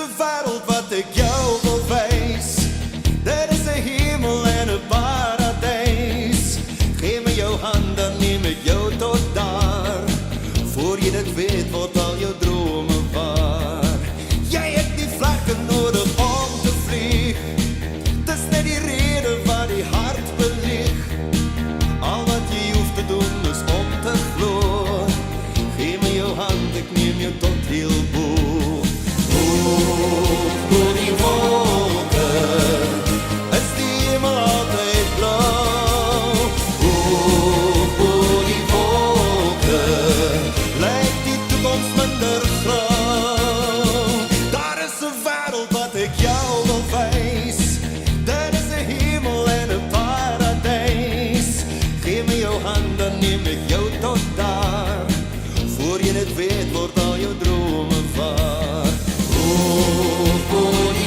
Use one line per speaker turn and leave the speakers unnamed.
'n wêreld wat ek jou wil wys. Dit is 'n hemel en 'n paradys. Geef my jou hand, dan neem ek jou tot daar. Voor jy dit weet, word al jou drome waar. Jy het nie vlakke nodig om te vlieg. Dis net die rede wat die hart beweeg. Al wat jy hoef te doen is om te glo. Geef my jou hand, ek neem jou tot heel bo. Hoog oor die wolke is die hemel altyd blauw. Hoog oor die wolke lyk die toekoms minder grauw. Daar is 'n wêreld wat ek jou wil wys. Dit is 'n hemel en 'n paradys. Geef my jou hand, dan neem ek jou tot daar. Voor jy dit weet, word al jou drome waar. Hoog oor die